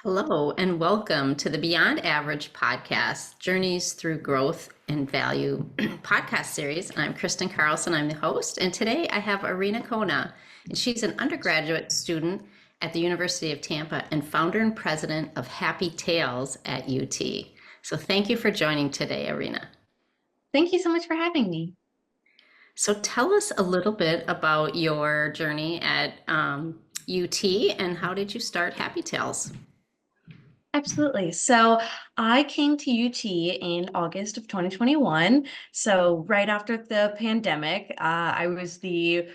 Hello, and welcome to the Beyond Average podcast, Journeys Through Growth and Value podcast series. And I'm Kristen Carlson, I'm the host. And today I have Arina Khona, and she's an undergraduate student at the University of Tampa and founder and president of Happy Tales at UT. So thank you for joining today, Arina. Thank you so much for having me. So tell us a little bit about your journey at UT and how did you start Happy Tales? Absolutely. So I came to UT in August of 2021. So right after the pandemic, I was the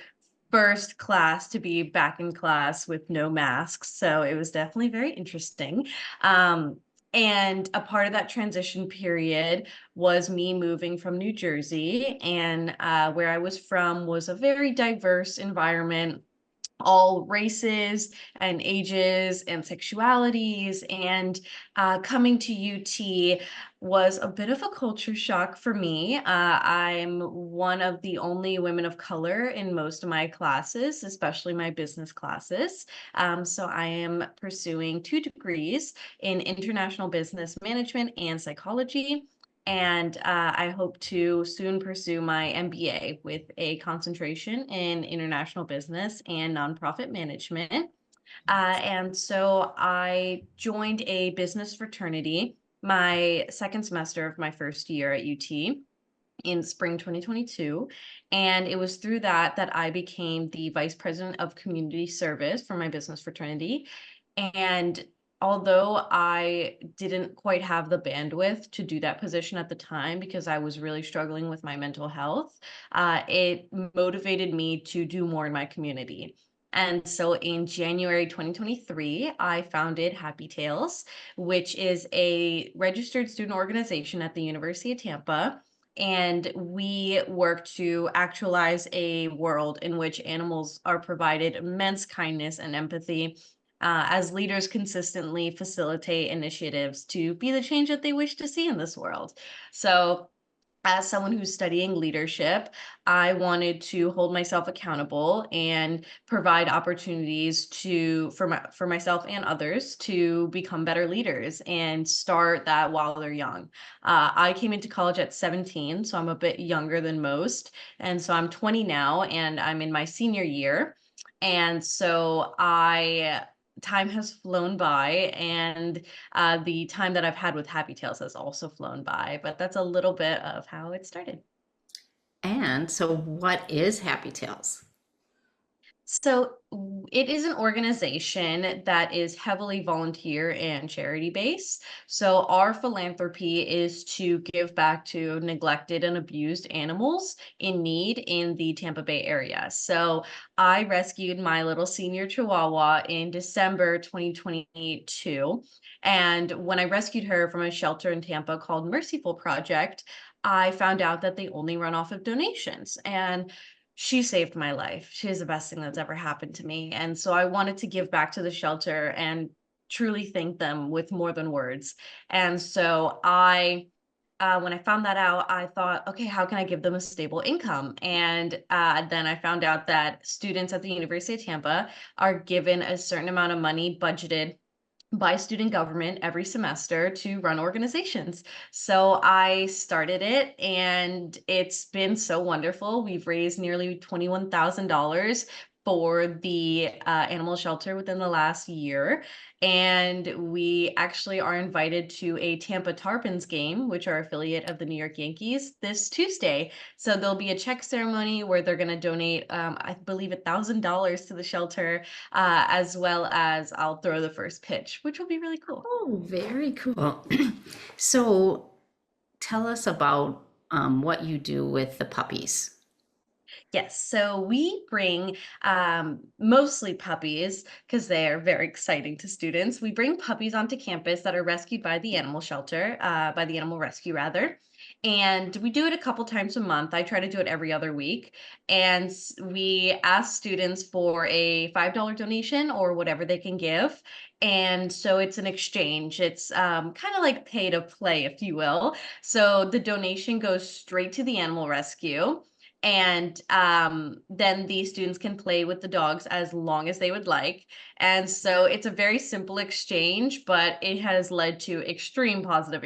first class to be back in class with no masks. So it was definitely very interesting. Um, and a part of that transition period was me moving from New Jersey. And where I was from was a very diverse environment, all races and ages and sexualities. And coming to UT was a bit of a culture shock for me. I'm one of the only women of color in most of my classes, especially my business classes. So I am pursuing 2 degrees in international business management and psychology. And I hope to soon pursue my MBA with a concentration in international business and nonprofit management. And so I joined a business fraternity my second semester of my first year at UT in spring 2022. And it was through that I became the vice president of community service for my business fraternity. And although I didn't quite have the bandwidth to do that position at the time because I was really struggling with my mental health, it motivated me to do more in my community. And so in January 2023, I founded Happy Tales, which is a registered student organization at the University of Tampa. And we work to actualize a world in which animals are provided immense kindness and empathy, as leaders consistently facilitate initiatives to be the change that they wish to see in this world. So, as someone who's studying leadership, I wanted to hold myself accountable and provide opportunities for myself and others to become better leaders and start that while they're young. I came into college at 17, so I'm a bit younger than most, and so I'm 20 now, and I'm in my senior year. And so I time has flown by, and the time that I've had with Happy Tales has also flown by, but that's a little bit of how it started. And so, what is Happy Tales? So it is an organization that is heavily volunteer and charity based. So our philanthropy is to give back to neglected and abused animals in need in the Tampa Bay area. So I rescued my little senior Chihuahua in December 2022. And when I rescued her from a shelter in Tampa called Merciful Project, I found out that they only run off of donations. And she saved my life. She is the best thing that's ever happened to me. And so I wanted to give back to the shelter and truly thank them with more than words. And so when I found that out, I thought, okay, how can I give them a stable income? And then I found out that students at the University of Tampa are given a certain amount of money budgeted by student government every semester to run organizations. So I started it and it's been so wonderful. We've raised nearly $21,000 for the animal shelter within the last year. And we actually are invited to a Tampa Tarpons game, which are affiliate of the New York Yankees, this Tuesday. So there'll be a check ceremony where they're going to donate, I believe, $1,000 to the shelter, as well as I'll throw the first pitch, which will be really cool. Oh, very cool. So, tell us about what you do with the puppies. Yes, so we bring mostly puppies because they are very exciting to students. We bring puppies onto campus that are rescued by the animal shelter, by the animal rescue rather. And we do it a couple times a month. I try to do it every other week. And we ask students for a $5 donation or whatever they can give. And so it's an exchange. It's kind of like pay to play, if you will. So the donation goes straight to the animal rescue. And then the students can play with the dogs as long as they would like. And so it's a very simple exchange, but it has led to extreme positive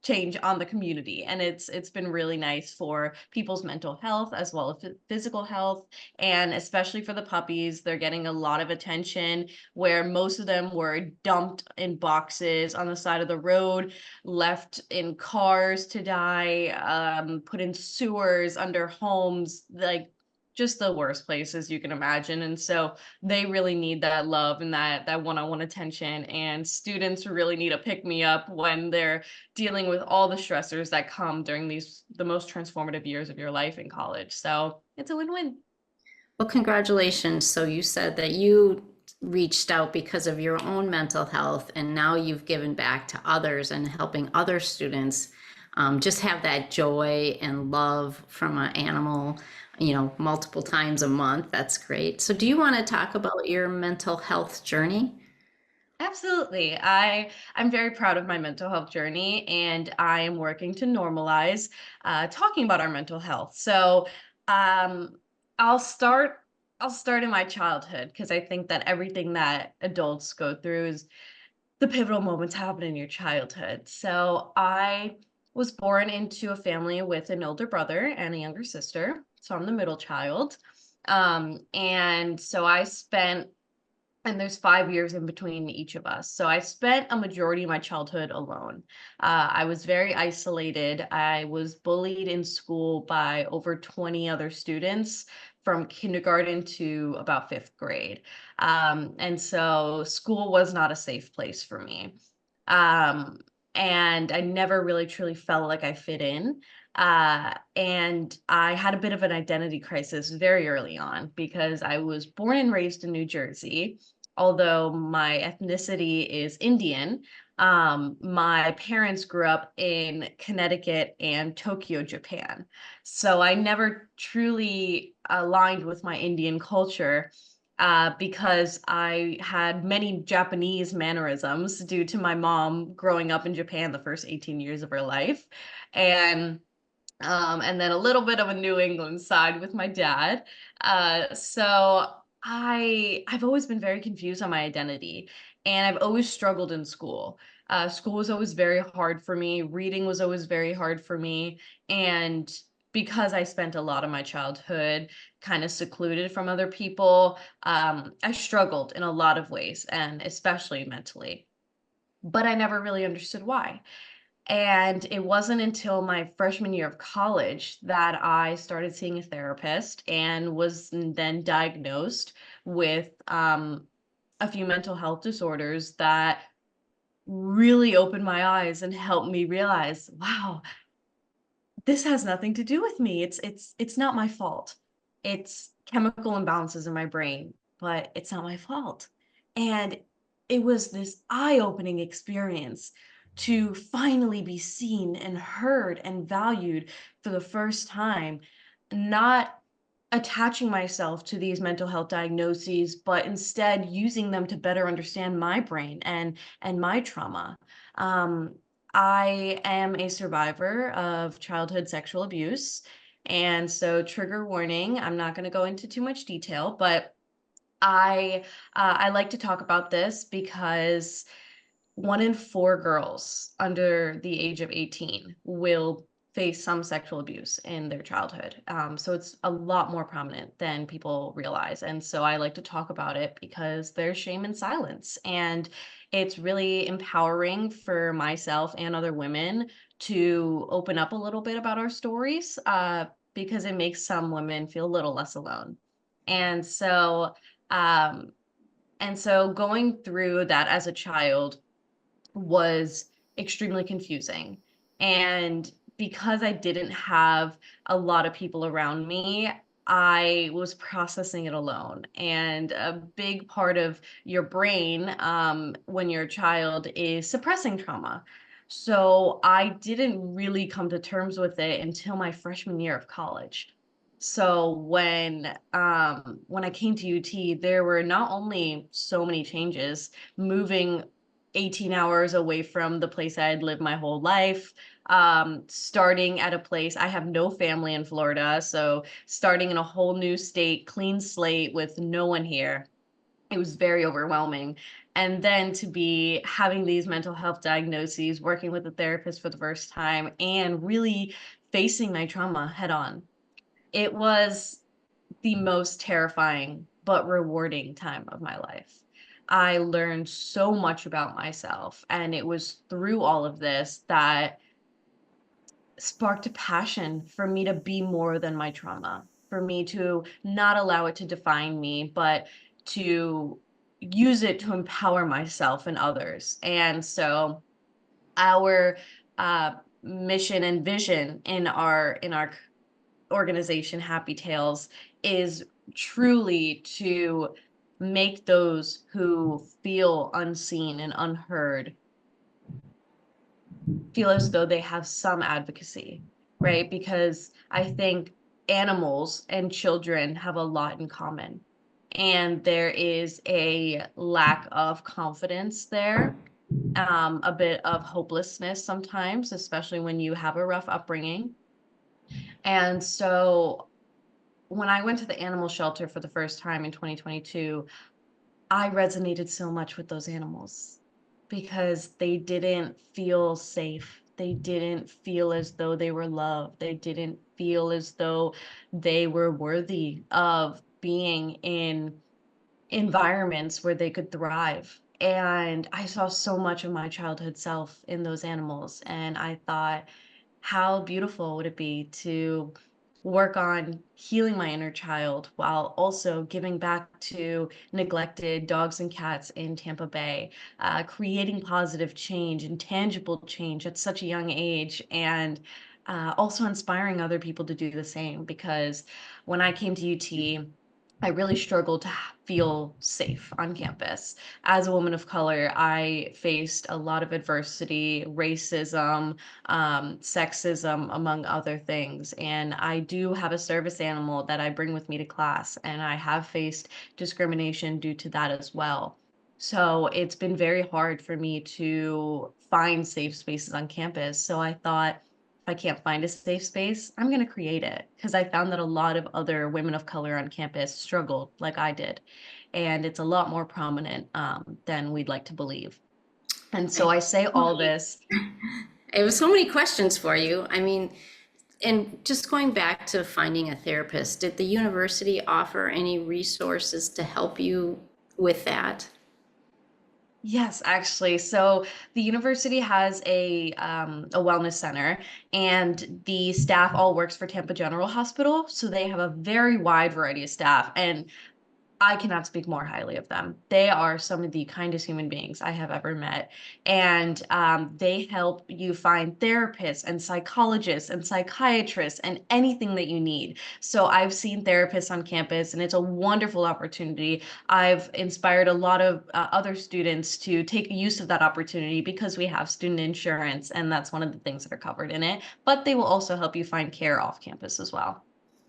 change on the community. And it's been really nice for people's mental health as well as physical health. And especially for the puppies, they're getting a lot of attention where most of them were dumped in boxes on the side of the road, left in cars to die, put in sewers under homes, like just the worst places you can imagine. And so they really need that love and that one-on-one attention. And students really need a pick me up when they're dealing with all the stressors that come during the most transformative years of your life in college. So it's a win-win. Well, congratulations. So you said that you reached out because of your own mental health, and now you've given back to others and helping other students just have that joy and love from an animal, multiple times a month. That's great. So, do you want to talk about your mental health journey? Absolutely. I'm very proud of my mental health journey, and I am working to normalize talking about our mental health. So um, I'll start I'll start in my childhood because I think that everything that adults go through is the pivotal moments happen in your childhood. So I was born into a family with an older brother and a younger sister. So I'm the middle child. And so I spent and there's 5 years in between each of us. So I spent a majority of my childhood alone. I was very isolated. I was bullied in school by over 20 other students from kindergarten to about fifth grade. And so school was not a safe place for me. Um, and I never really truly felt like I fit in. And I had a bit of an identity crisis very early on because I was born and raised in New Jersey. Although my ethnicity is Indian, my parents grew up in Connecticut and Tokyo, Japan. So I never truly aligned with my Indian culture because I had many Japanese mannerisms due to my mom growing up in Japan the first 18 years of her life. And then a little bit of a New England side with my dad. So I've always been very confused on my identity, and I've always struggled in school. School was always very hard for me. Reading was always very hard for me, and because I spent a lot of my childhood kind of secluded from other people, I struggled in a lot of ways, and especially mentally. But I never really understood why. And it wasn't until my freshman year of college that I started seeing a therapist and was then diagnosed with a few mental health disorders that really opened my eyes and helped me realize, wow, this has nothing to do with me. It's not my fault. It's chemical imbalances in my brain, but it's not my fault. And it was this eye-opening experience to finally be seen and heard and valued for the first time, not attaching myself to these mental health diagnoses, but instead using them to better understand my brain and my trauma. Um, I am a survivor of childhood sexual abuse. And so trigger warning, I'm not going to go into too much detail, but I like to talk about this because 1 in 4 girls under the age of 18 will face some sexual abuse in their childhood. So it's a lot more prominent than people realize. And so I like to talk about it because there's shame in silence. And it's really empowering for myself and other women to open up a little bit about our stories because it makes some women feel a little less alone. And so, um, and so going through that as a child was extremely confusing. And because I didn't have a lot of people around me, I was processing it alone. And a big part of your brain when you're a child is suppressing trauma. So I didn't really come to terms with it until my freshman year of college. So when I came to UT, there were not only so many changes, moving 18 hours away from the place I had lived my whole life. Starting at a place, I have no family in Florida. So starting in a whole new state, clean slate with no one here. It was very overwhelming. And then to be having these mental health diagnoses, working with a therapist for the first time, and really facing my trauma head on. It was the most terrifying but rewarding time of my life. I learned so much about myself, and it was through all of this that sparked a passion for me to be more than my trauma, for me to not allow it to define me, but to use it to empower myself and others. And so our uh, mission and vision in our organization, Happy Tales, is truly to make those who feel unseen and unheard feel as though they have some advocacy, right? Because I think animals and children have a lot in common. And there is a lack of confidence there, a bit of hopelessness sometimes, especially when you have a rough upbringing. And so when I went to the animal shelter for the first time in 2022, I resonated so much with those animals because they didn't feel safe. They didn't feel as though they were loved. They didn't feel as though they were worthy of being in environments where they could thrive. And I saw so much of my childhood self in those animals. And I thought, how beautiful would it be to work on healing my inner child while also giving back to neglected dogs and cats in Tampa Bay, creating positive change and tangible change at such a young age, and also inspiring other people to do the same. Because when I came to UT, I really struggled to feel safe on campus. As a woman of color, I faced a lot of adversity, racism, sexism, among other things. And I do have a service animal that I bring with me to class, and I have faced discrimination due to that as well. So it's been very hard for me to find safe spaces on campus. So I thought, if I can't find a safe space, I'm going to create it, because I found that a lot of other women of color on campus struggled like I did. And it's a lot more prominent than we'd like to believe. And I so I say all this. I have so many questions for you. I mean, and just going back to finding a therapist, did the university offer any resources to help you with that? Yes, actually. So the university has a wellness center, and the staff all works for Tampa General Hospital. So they have a very wide variety of staff, and I cannot speak more highly of them. They are some of the kindest human beings I have ever met. And they help you find therapists and psychologists and psychiatrists and anything that you need. So I've seen therapists on campus, and it's a wonderful opportunity. I've inspired a lot of other students to take use of that opportunity because we have student insurance, and that's one of the things that are covered in it. But they will also help you find care off campus as well.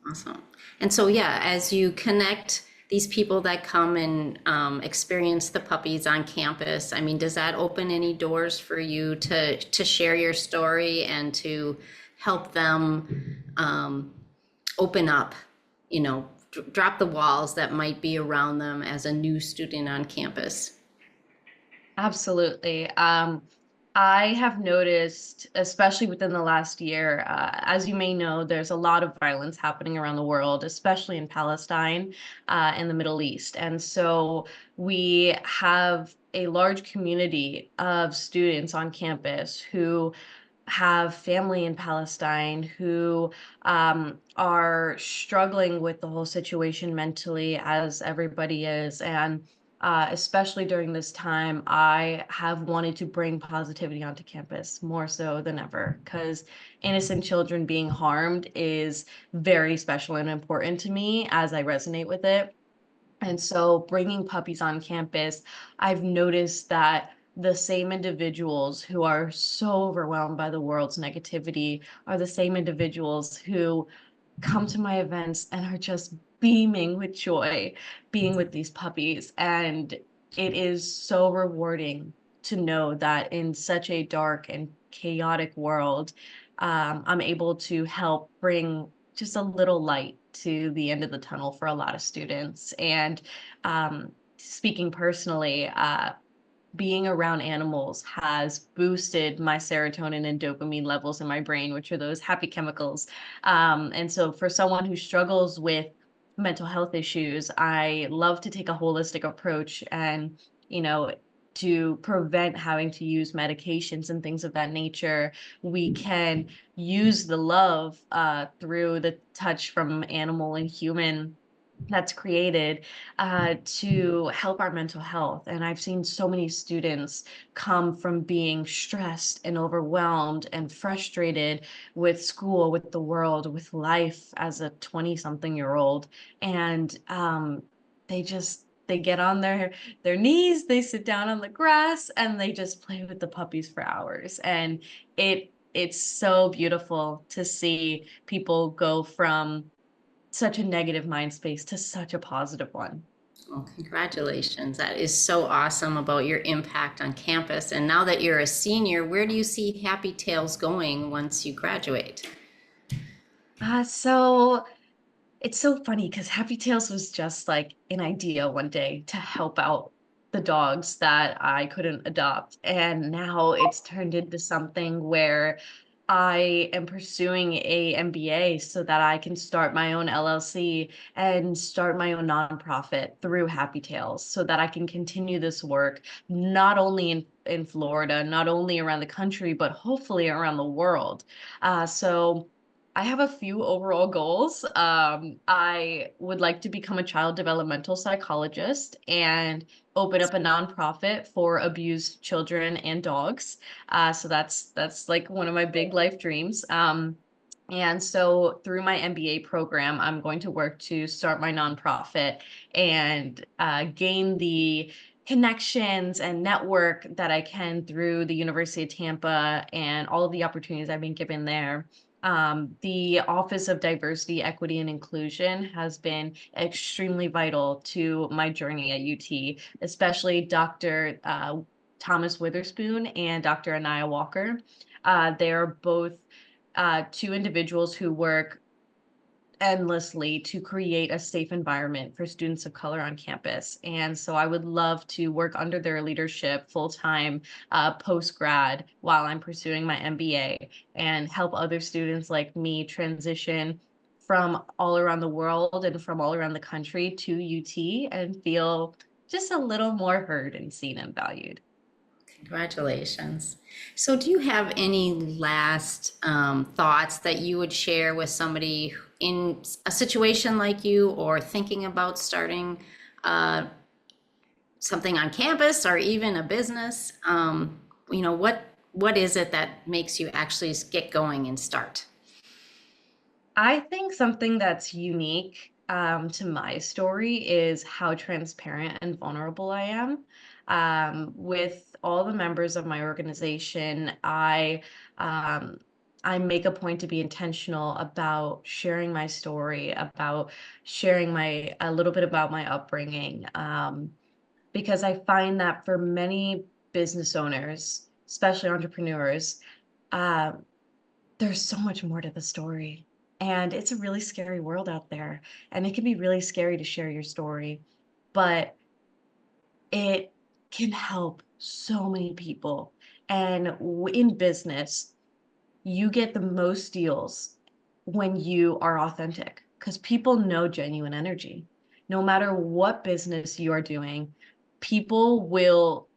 Awesome. And so, yeah, as you connect these people that come and experience the puppies on campus, I mean, does that open any doors for you to share your story and to help them open up, drop the walls that might be around them as a new student on campus? Absolutely. I have noticed, especially within the last year, as you may know, there's a lot of violence happening around the world, especially in Palestine, and the Middle East. And so we have a large community of students on campus who have family in Palestine, who are struggling with the whole situation mentally, as everybody is. And especially during this time, I have wanted to bring positivity onto campus more so than ever, because innocent children being harmed is very special and important to me, as I resonate with it. And so bringing puppies on campus, I've noticed that the same individuals who are so overwhelmed by the world's negativity are the same individuals who come to my events and are just beaming with joy being with these puppies. And it is so rewarding to know that in such a dark and chaotic world, I'm able to help bring just a little light to the end of the tunnel for a lot of students. And speaking personally, being around animals has boosted my serotonin and dopamine levels in my brain, which are those happy chemicals. And so for someone who struggles with mental health issues, I love to take a holistic approach and, you know, to prevent having to use medications and things of that nature, we can use the love through the touch from animal and human that's created to help our mental health. And I've seen so many students come from being stressed and overwhelmed and frustrated with school, with the world, with life as a 20-something-year-old. And they get on their knees, they sit down on the grass, and they just play with the puppies for hours. And it's so beautiful to see people go from such a negative mind space to such a positive one. Well, congratulations. That is so awesome about your impact on campus. And now that you're a senior, where do you see Happy Tales going once you graduate? So it's so funny because Happy Tales was just like an idea one day to help out the dogs that I couldn't adopt. And now it's turned into something where I am pursuing a MBA so that I can start my own LLC and start my own nonprofit through Happy Tales so that I can continue this work not only in Florida, not only around the country, but hopefully around the world. So I have a few overall goals. I would like to become a child developmental psychologist and open up a nonprofit for abused children and dogs. So that's like one of my big life dreams. And so through my MBA program, I'm going to work to start my nonprofit and gain the connections and network that I can through the University of Tampa and all of the opportunities I've been given there. The Office of Diversity, Equity, and Inclusion has been extremely vital to my journey at UT, especially Dr. Thomas Witherspoon and Dr. Anaya Walker. They're both two individuals who work endlessly to create a safe environment for students of color on campus. And so I would love to work under their leadership full-time post-grad while I'm pursuing my MBA and help other students like me transition from all around the world and from all around the country to UT and feel just a little more heard and seen and valued. Congratulations. So, do you have any last thoughts that you would share with somebody in a situation like you or thinking about starting uh, something on campus or even a business? What is it that makes you actually get going and start? I think something that's unique to my story is how transparent and vulnerable I am. With all the members of my organization, um, I make a point to be intentional about sharing my story, about sharing my a little bit about my upbringing, because I find that for many business owners, especially entrepreneurs, uh, there's so much more to the story. And it's a really scary world out there. And it can be really scary to share your story, but it can help so many people. And in business, you get the most deals when you are authentic because people know genuine energy. No matter what business you are doing, people will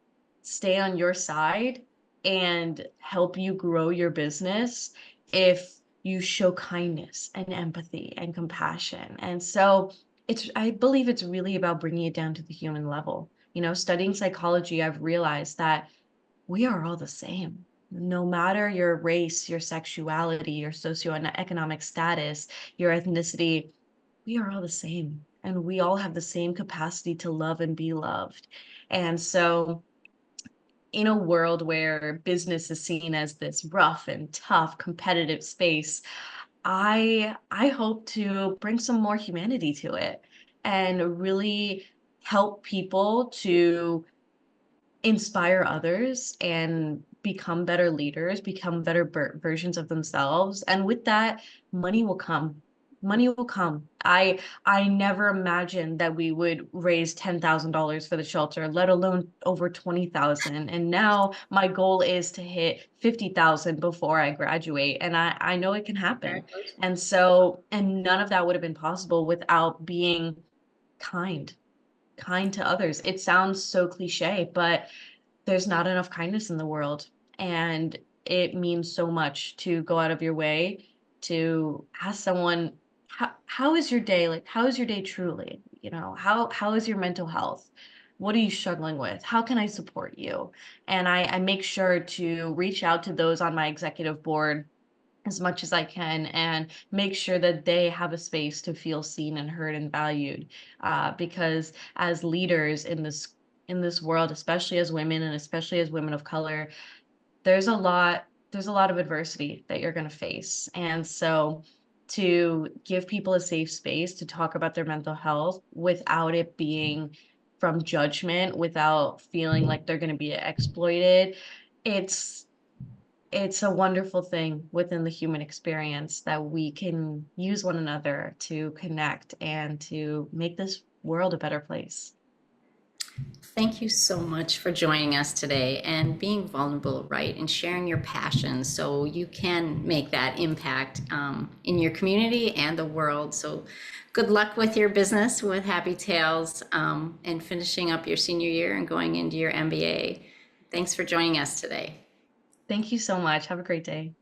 stay on your side and help you grow your business if you show kindness and empathy and compassion. And so I believe it's really about bringing it down to the human level. You know, studying psychology, I've realized that we are all the same. No matter your race, your sexuality, your socioeconomic status, your ethnicity, we are all the same. And we all have the same capacity to love and be loved. And so, in a world where business is seen as this rough and tough competitive space, I hope to bring some more humanity to it and really help people to inspire others and become better leaders, become better versions of themselves. And with that, money will come. money will come. I never imagined that we would raise $10,000 for the shelter, let alone over 20,000. And now my goal is to hit 50,000 before I graduate. And I know it can happen. Congratulations. And so, and none of that would have been possible without being kind, kind to others. It sounds so cliche, but there's not enough kindness in the world. And it means so much to go out of your way to ask someone, how is your day? Like, how is your day truly? You know, how is your mental health? What are you struggling with? How can I support you? And I make sure to reach out to those on my executive board as much as I can and make sure that they have a space to feel seen and heard and valued. Because as leaders in this world, especially as women and especially as women of color, there's a lot there's a lot of adversity that you're going to face. And so to give people a safe space to talk about their mental health without it being from judgment, without feeling like they're going to be exploited, it's it's a wonderful thing within the human experience that we can use one another to connect and to make this world a better place. Thank you so much for joining us today and being vulnerable, right? And sharing your passion so you can make that impact in your community and the world. So good luck with your business with Happy Tales and finishing up your senior year and going into your MBA. Thanks for joining us today. Thank you so much. Have a great day.